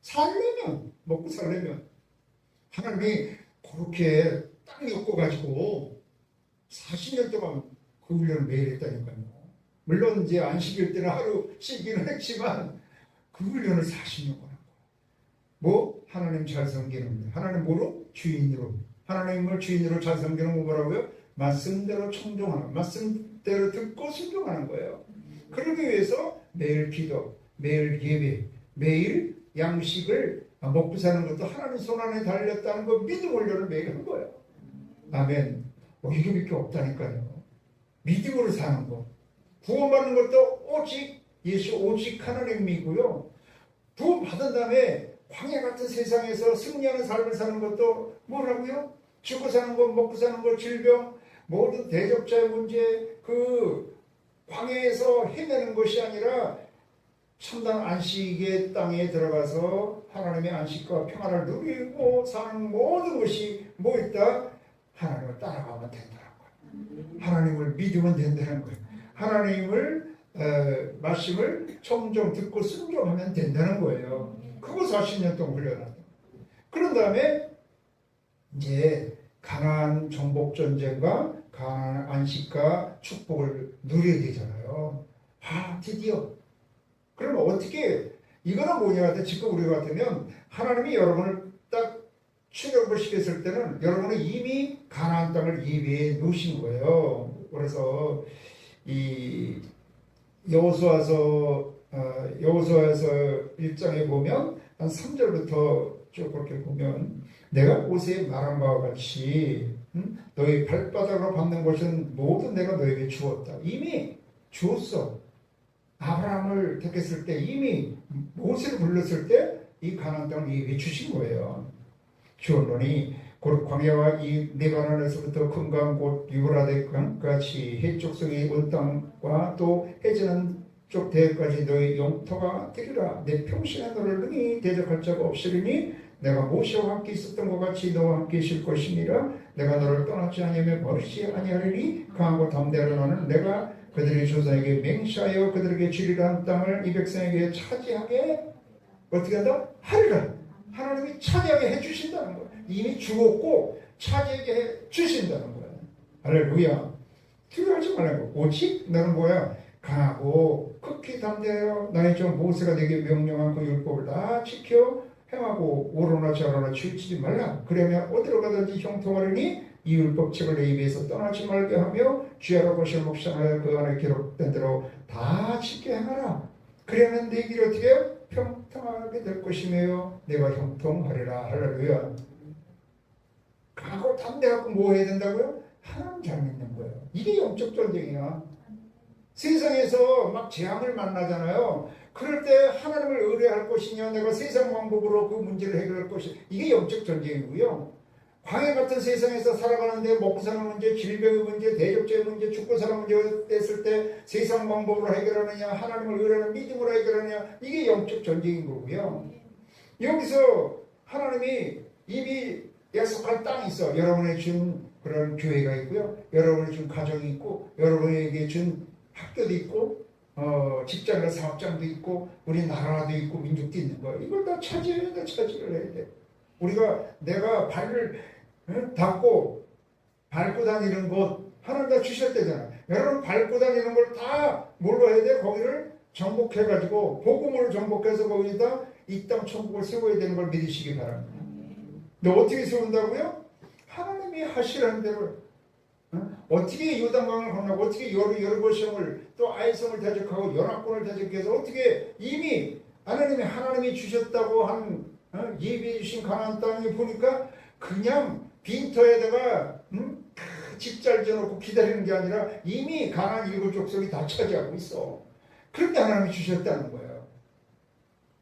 살려면, 먹고 살려면. 하나님이 그렇게 딱 엮어가지고 40년 동안 그 훈련을 매일 했다니까요. 물론 이제 안식일 때는 하루 쉬기는 했지만 그 훈련을 40년 한 거예요. 뭐? 하나님 잘 섬기는 거예요. 하나님 뭐로? 주인으로. 하나님을 주인으로 잘 섬기는 거 뭐라고요? 말씀대로 청종하는, 말씀대로 듣고 순종하는 거예요. 그러기 위해서 매일 기도, 매일 예배, 매일 양식을 먹고 사는 것도 하나님 손안에 달렸다는 거 믿음 훈련을 매일 한 거예요. 아멘. 이거밖에 없다니까요. 믿음으로 사는 거. 구원받는 것도 오직 예수, 오직 하나님이고요. 구원받은 다음에 광야 같은 세상에서 승리하는 삶을 사는 것도 뭐라고요? 죽고 사는 것, 먹고 사는 것, 질병, 모든 대적자의 문제, 그 광야에서 해내는 것이 아니라 참단 안식의 땅에 들어가서 하나님의 안식과 평안을 누리고 사는 모든 것이 뭐 있다? 하나님을 따라가면 된다는 거예요. 하나님을 믿으면 된다는 거예요. 하나님을 말씀을 청종 듣고 순종하면 된다는 거예요. 그거 40년 동안 훈련하다. 그런 다음에 이제 가나안 정복 전쟁과 가나안 안식과 축복을 누려야 되잖아요. 드디어. 그러면 어떻게 이거는 뭐냐? 지금 우리 같으면 하나님이 여러분을 딱 출애굽을 시켰을 때는 여러분은 이미 가나안 땅을 예비해 놓으신 거예요. 그래서 이 여호수아서 여호수아에서 1장에 보면 한 3절부터 쭉 그렇게 보면 내가 모세에 말한 바와 같이 너희 발바닥으로 밟는 것은 모든 내가 너에게 주었다. 이미 주었어. 아브라함을 택했을 때 이미 모세를 불렀을 때 이 가나안 땅을 이미 주신 거예요. 주었노니 곧 광야와 이 레바논에서부터 금강 곧 유브라데 강까지 해쪽 성이 온 땅과 또 해지는 쪽 대까지 너의 영토가 되리라. 내 평생에 너를 능히 대적할 자가 없으리니 내가 모세와 함께 있었던 것 같이 너와 함께 있을 것이니라. 내가 너를 떠나지 아니하며 버리지 아니하리니 강하고 담대하는 너는 내가 그들의 조상에게 맹세하여 그들에게 주리라 한 땅을 이 백성에게 차지하게 어떻게 한다? 하리라. 하나님이 차지하게 해주신다는 거예요. 이미 주었고 차지하게 해주신다는 거예요. 할렐루야. 두려워하지 말라고. 오직 너는 뭐야? 강하고 극히 담대하여 나의 종 모세가 내게 명령한 그 율법을 다 지켜 행하고 오로나 저로나 치우치지 말라. 그러면 어디로 가든지 형통하리니 이 율법책을 내 입에서 떠나지 말게 하며 주야로 것을 묵상하여 그 안에 기록된 대로 다 지켜 행하라. 그러면 내 길이 어떻게 해요? 평통하게 될 것이며 내가 형통하리라. 할렐루야. 강하고 담대하고 뭐 해야 된다고요? 하나님 잘 믿는 거예요. 이게 영적 전쟁이야. 세상에서 막 재앙을 만나잖아요. 그럴 때 하나님을 의뢰할 것이냐, 내가 세상 방법으로 그 문제를 해결할 것이냐, 이게 영적 전쟁이고요. 광야 같은 세상에서 살아가는데 먹고 사는 문제, 질병의 문제, 대적죄의 문제, 죽고 사는 문제가 됐을 때 세상 방법으로 해결하느냐, 하나님을 의뢰하는 믿음으로 해결하느냐, 이게 영적 전쟁인 거고요. 여기서 하나님이 이미 약속한 땅이 있어. 여러분의 준 그런 교회가 있고요. 여러분의 준 가정이 있고, 여러분에게 준 학교도 있고, 직장이나 사업장도 있고, 우리 나라도 있고, 민족도 있는 거예요. 이걸 다 차지해야 돼, 차지를 해야 돼. 내가 발을 닦고 밟고 다니는 곳, 하나님 다 주셨대잖아. 여러분 밟고 다니는 걸 다 뭘로 해야 돼? 거기를 정복해가지고, 복음으로 정복해서 거기다 이 땅 천국을 세워야 되는 걸 믿으시기 바랍니다. 근데 어떻게 세운다고요? 하나님이 하시라는 대로. 어떻게 요단강을 건너고 어떻게 여리고성을 또 아이성을 대적하고 연합군을 대적해서 어떻게 이미 하나님이 주셨다고 한 예비해 주신 가나안 땅에 보니까 그냥 빈터에다가 집 잘 지어놓고 기다리는 게 아니라 이미 가나안 7족속이 다 차지하고 있어. 그런데 하나님이 주셨다는 거예요.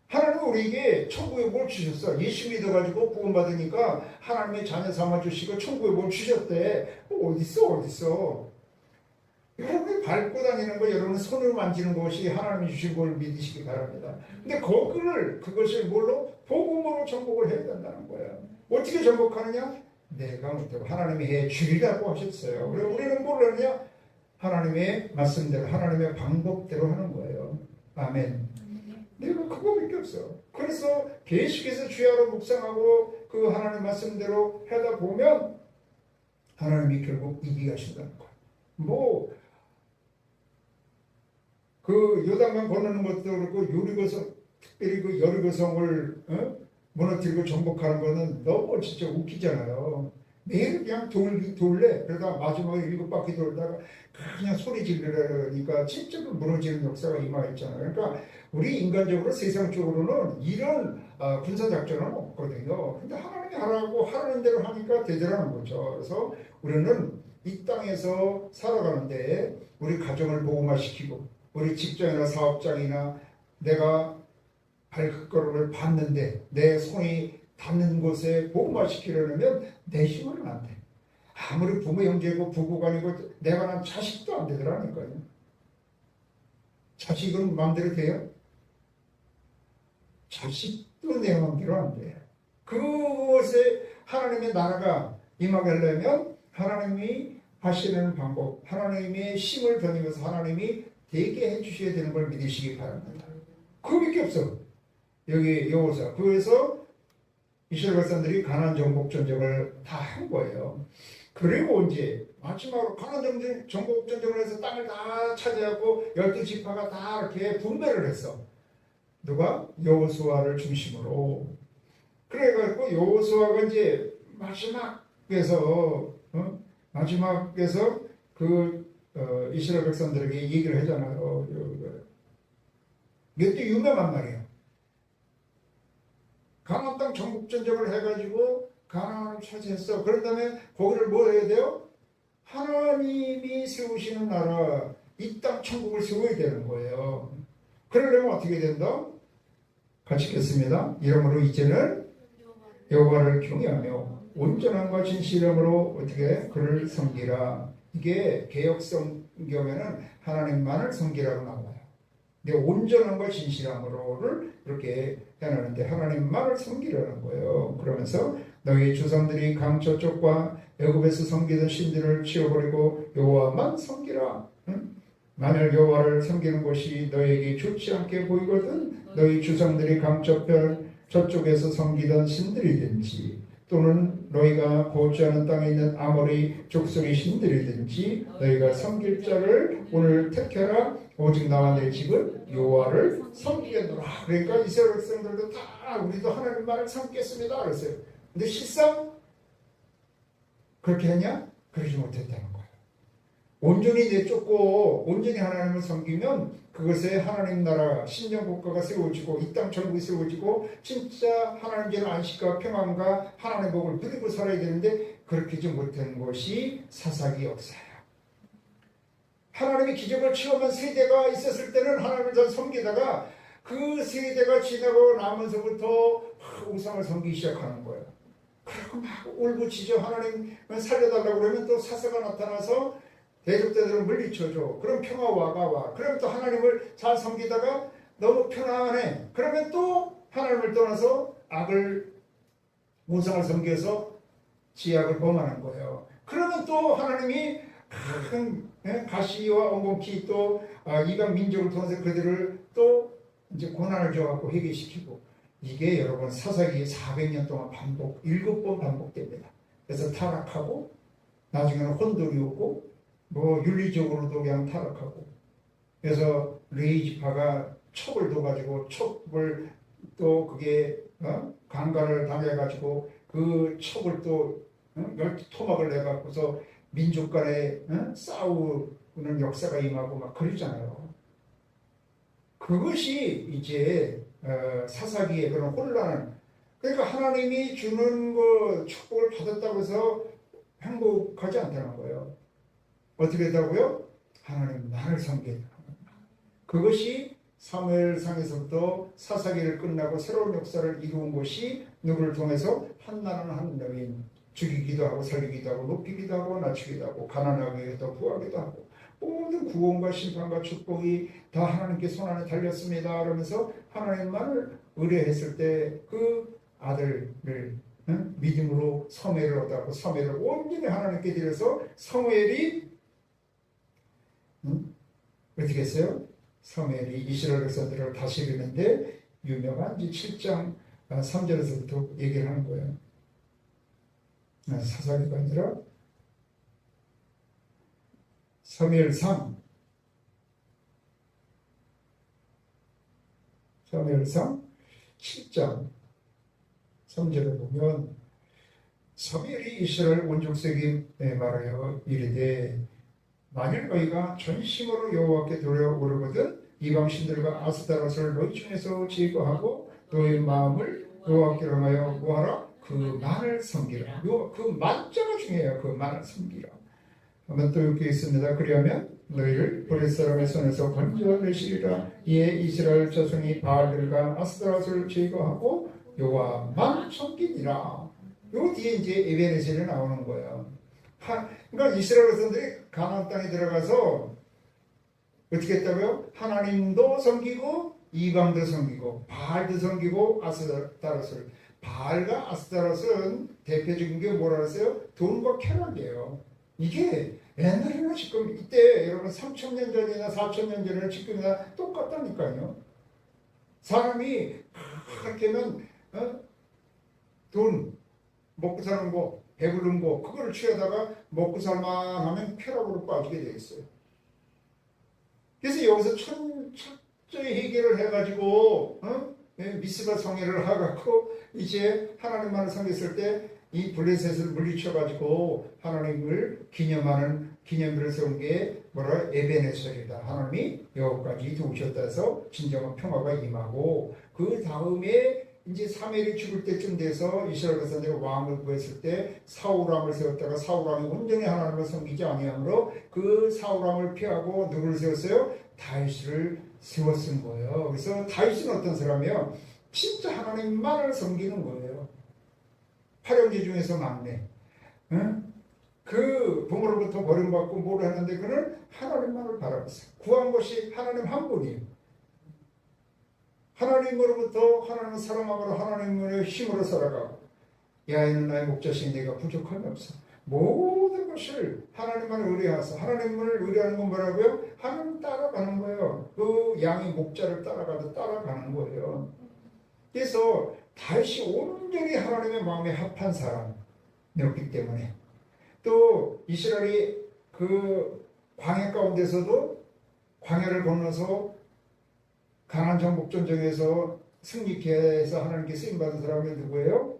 하나님은 우리에게 천국의 복을 주셨어. 예수 믿어가지고 구원받으니까 하나님의 자녀 삼아주시고 천국의 복을 주셨대. 어딨어? 여러분이 밟고 다니는 거, 여러분 손으로 만지는 것이 하나님이 주신 걸 믿으시기 바랍니다. 근데 그것을 뭘로? 복음으로 정복을 해야 된다는 거예요. 어떻게 정복하느냐? 내가 못하고 하나님이 해 주리라고 하셨어요. 그래서 우리는 뭘 하느냐? 하나님의 말씀대로, 하나님의 방법대로 하는 거예요. 아멘. 내가 그거밖에 없어. 그래서 계속해서 주야로 묵상하고 그 하나님 말씀대로 하다 보면 하나님이 결국 이기게 하신다는 거야. 그 요단강 건너는 것도 그렇고 특별히 그 여리고성을 무너뜨리고 정복하는 거는 너무 진짜 웃기잖아요. 매일 그냥 돌래. 그러다 마지막에 7바퀴 돌다가 그냥 소리 지르려니까 진짜로 무너지는 역사가 임하였잖아요. 그러니까 우리 인간적으로 세상적으로는 이런 군사작전은 없거든요. 근데 하나님이 하라고 하라는 대로 하니까 되더라는 거죠. 그래서 우리는 이 땅에서 살아가는데 우리 가정을 복음화시키고 우리 직장이나 사업장이나 내가 발걸음을 밟는데 내 손이 닿는 곳에 복음화시키려면 내 힘으로는 안 돼. 아무리 부모 형제고 부부간이고 내가 난 자식도 안 되더라니까요. 자식은 마음대로 돼요? 자식도 내 마음대로 안 돼요. 그곳에 하나님의 나라가 임하게 하려면 하나님이 하시는 방법, 하나님의 힘을 더니면서 하나님이 되게 해주셔야 되는 걸 믿으시기 바랍니다. 그거밖에 없어. 여기 여호수아. 그래서 이스라엘 백성들이 가나안 정복 전쟁을 다 한 거예요. 그리고 이제 마지막으로 가나안 정복 전쟁을 해서 땅을 다 차지하고 12지파가 다 이렇게 분배를 했어. 누가? 여호수아를 중심으로. 그래가지고 여호수아가 이제 마지막에서 그 이스라엘 백성들에게 얘기를 하잖아요. 이것도 유명한 말이에요. 가나안 땅 정복 전쟁을 해가지고 가나안을 차지했어. 그런 다음에 거기를 뭐 해야 돼요? 하나님이 세우시는 나라, 이 땅 천국을 세워야 되는 거예요. 그러려면 어떻게 된다? 같이 읽겠습니다. 이러므로 이제는 여호와를 경외하며 온전함과 진실함으로 어떻게 그를 섬기라. 이게 개역 성경에는 하나님만을 섬기라고 나와요. 근데 온전함과 진실함으로를 그렇게 해놨는데 하나님만을 섬기라는 거예요. 그러면서 너희 조상들이 강 저쪽과 애굽에서 섬기던 신들을 치워버리고 여호와만 섬기라. 응? 만일 여호와를 섬기는 것이 너에게 좋지 않게 보이거든 너희 조상들이 강 저쪽에서 섬기던 신들이든지 또는 너희가 거주하는 땅에 있는 아모리 족속의 신들이든지 너희가 섬길 자를 오늘 택해라. 오직 나와 내 집은 여호와를 섬기겠노라. 그러니까 이스라엘 백성들도 다 우리도 하나님만을 섬기겠습니다 그랬어요. 근데 실상 그렇게 했냐? 그러지 못했다는 거예요. 온전히 내쫓고 온전히 하나님을 섬기면 그것에 하나님 나라 신정국가가 세워지고 이 땅 전국이 세워지고 진짜 하나님께는 안식과 평안과 하나님의 복을 누리고 살아야 되는데 그렇게 하지 못한 것이 사사기 역사예요. 하나님의 기적을 체험한 세대가 있었을 때는 하나님을 잘 섬기다가 그 세대가 지나고 나면서부터 우상을 섬기기 시작하는 거예요. 그리고 막 울부짖어 하나님 살려달라고 그러면 또 사사가 나타나서 대적자들을 물리쳐줘. 그럼 평화와가 와. 그럼 또 하나님을 잘 섬기다가 너무 편안해. 그러면 또 하나님을 떠나서 악을 우상을 섬겨서 지악을 범하는 거예요. 그러면 또 하나님이 큰 가시와 엉겅퀴 또 이방 민족을 통해서 그들을 또 이제 고난을 줘갖고 회개시키고 이게 여러분 사사기 400년 동안 반복 7번 반복됩니다. 그래서 타락하고 나중에는 혼돈이 오고 뭐 윤리적으로도 그냥 타락하고 그래서 레이지파가 첩을 둬가지고 첩을 또 그게 강간을 당해가지고 그 첩을 또 토막을 내갖고서 민족 간에 싸우는 역사가 임하고 막 그러잖아요. 그것이 이제 사사기의 그런 혼란을 그러니까 하나님이 주는 그 축복을 받았다고 해서 행복하지 않다는 거예요. 어떻게 했다고요? 하나님 나를 섬기라. 그것이 사무엘상에서부터 사사기를 끝나고 새로운 역사를 이루은 것이 누구를 통해서 한나라는 한 여인 죽이기도 하고 살리기도 하고 높이기도 하고 낮추기도 하고 가난하기도 구하기도 하고 모든 구원과 심판과 축복이 다 하나님께 손안에 달렸습니다. 그러면서 하나님만을 의뢰했을 때 그 아들을 믿음으로 사무엘을 얻었고 사무엘을 온전히 하나님께 드려서 사무엘이 어떻게 했어요? 사무엘이 이스라엘 백성들을 다스리는데 유명한 7장 3절에서부터 얘기를 하는 거예요. 사사기가 아니라 사무엘상 7장 3절에 보면 사무엘이 이스라엘 온 족속에게 말하여 이르되 만일 너희가 전심으로 여호와께 돌아오려거든 이방 신들과 아스타롯을 너희 중에서 제거하고 너희 마음을 여호와께로 하여 뭐하라? 그 만을 섬기라. 그 만자가 중요해요. 그 만을 섬기라. 한번 또 이렇게 있습니다. 그리하면 너희를 브렛 사람의 손에서 건져내시리라. 이에 이스라엘 자손이 바알들과 아스타롯을 제거하고 여호와만 섬기니라. 요 뒤에 이제 에베네셀이 나오는 거예요. 그러니까 이스라엘 백성들이 가나안 땅에 들어가서 어떻게 했다고요? 하나님도 섬기고 이방도 섬기고 바알도 섬기고 아스타롯을 바알과 아스타롯은 대표적인 게 뭐라 그랬어요? 돈과 쾌락이에요. 이게 옛날에는 지금 이때 여러분 3,000년 전이나 4,000년 전이나 지금이나 똑같다니까요. 사람이 그렇게 하면 돈 먹고 사는 거 배부른 거 그거를 취하다가 먹고 살만 하면 쾌락으로 빠지게 되어 있어요. 그래서 여기서 철저히 해결을 해가지고 미스바 성회를 하고 이제 하나님만을 섬겼을 때 이 블레셋을 물리쳐가지고 하나님을 기념하는 기념비를 세운 게 뭐라 에베네셀이다. 하나님이 여기까지 도우셨다 해서 진정한 평화가 임하고 그 다음에 이제 사무엘이 죽을 때쯤 돼서 이스라엘 백성들이 왕을 구했을 때 사울왕을 세웠다가 사울왕이 온전히 하나님을 섬기지 아니하므로 그 사울왕을 피하고 누구를 세웠어요? 다윗을 세웠은 거예요. 그래서 다윗은 어떤 사람이에요? 진짜 하나님만을 섬기는 거예요. 팔형제 중에서 막내. 응? 그 부모로부터 버림받고 뭘 하는데 그는 하나님만을 바라봤어요. 구한 것이 하나님 한 분이에요. 하나님으로부터 하나님을 사랑함으로 하나님의 힘으로 살아가고 야인은 나의 목자신 내가 부족함이 없어. 모든 것을 하나님만 의뢰하서 하나님을 의뢰하는 건 뭐라고요? 하나님 따라가는 거예요. 그 양의 목자를 따라가도 따라가는 거예요. 그래서 다윗이 온전히 하나님의 마음에 합한 사람이었기 때문에 또 이스라엘이 그 광야 가운데서도 광야를 건너서 가나안 정복전쟁에서 승리케 해서 하나님께 쓰임받은 사람이 누구예요?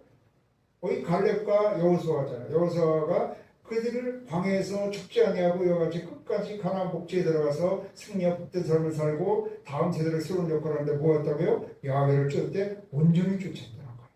거의 갈렙과 여호수아잖아요. 여호수아가 그들을 광야에서 죽지 아니하고 이와 같이 끝까지 가나안 복지에 들어가서 승리와 복된 삶을 살고 다음 세대를 세우는 역할을 하는데 뭐였다고요? 야훼를 쫓을 때 온전히 쫓았다는 거예요.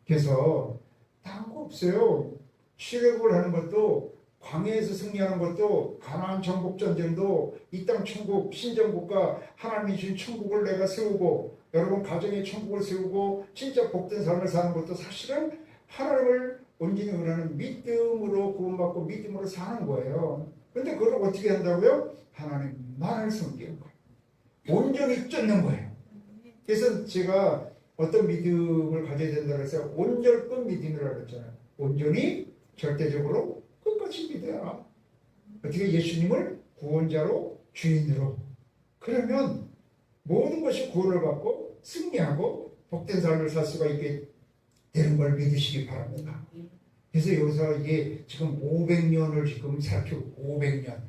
그래서 다른 거 없어요. 출애굽을 하는 것도 광야에서 승리하는 것도 가나안 정복 전쟁도 이 땅 천국 신정국가 하나님이 주신 천국을 내가 세우고 여러분 가정의 천국을 세우고 진짜 복된 삶을 사는 것도 사실은 하나님을 온전히 의뢰하는 믿음으로 구원받고 믿음으로 사는 거예요. 그런데 그걸 어떻게 한다고요? 하나님만을 섬기는 거예요. 온전히 쫓는 거예요. 그래서 제가 어떤 믿음을 가져야 된다고 해서 온절권 믿음이라고 했잖아요. 온전히 절대적으로 끝까지 믿어야 어떻게 예수님을 구원자로 주인으로 그러면 모든 것이 구원을 받고 승리하고 복된 삶을 살 수가 있게 되는 걸 믿으시기 바랍니다. 그래서 여기서 이게 지금 500년을 지금 살피고 500년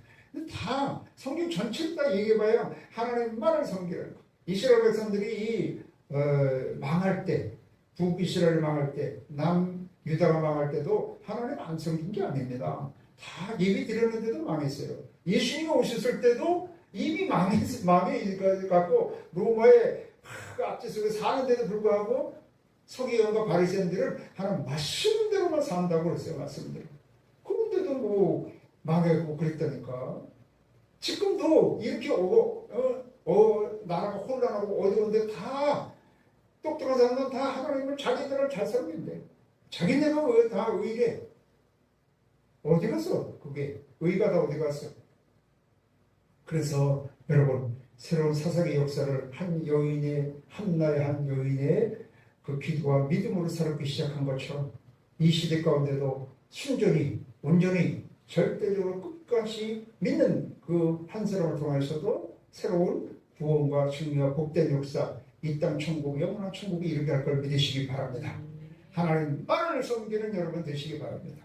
다 성경 전체를 다 얘기해봐야 하나님만을 섬기는 거예요. 이스라엘 백성들이 망할 때 북이스라엘 망할 때 남유다가 망할 때도 하나님 안 섬긴 게 아닙니다. 다 예배 드렸는데도 망했어요. 예수님이 오셨을 때도 이미 망해갖고 로마의 압제 속에 사는데도 불구하고 서기관과 바리새인들은 하나님 말씀대로만 산다고 그랬어요. 말씀대로. 그런데도 뭐 망했고 그랬다니까. 지금도 이렇게 나라가 혼란하고 어려운데 다 똑똑한 사람은 다 하나님을 자기들을 잘 섬긴대. 자기네가 왜 다 의래? 어디 갔어? 그게 의가 다 어디 갔어? 그래서 여러분 새로운 사사기 역사를 한나의 한 여인의 그 기도와 믿음으로 살기 시작한 것처럼 이 시대 가운데도 순전히 온전히 절대적으로 끝까지 믿는 그 한 사람을 통해서도 새로운 구원과 승리와 복된 역사 이 땅 천국 영원한 천국이 이르게 할 걸 믿으시기 바랍니다. 하나님만을 섬기는 여러분 되시기 바랍니다.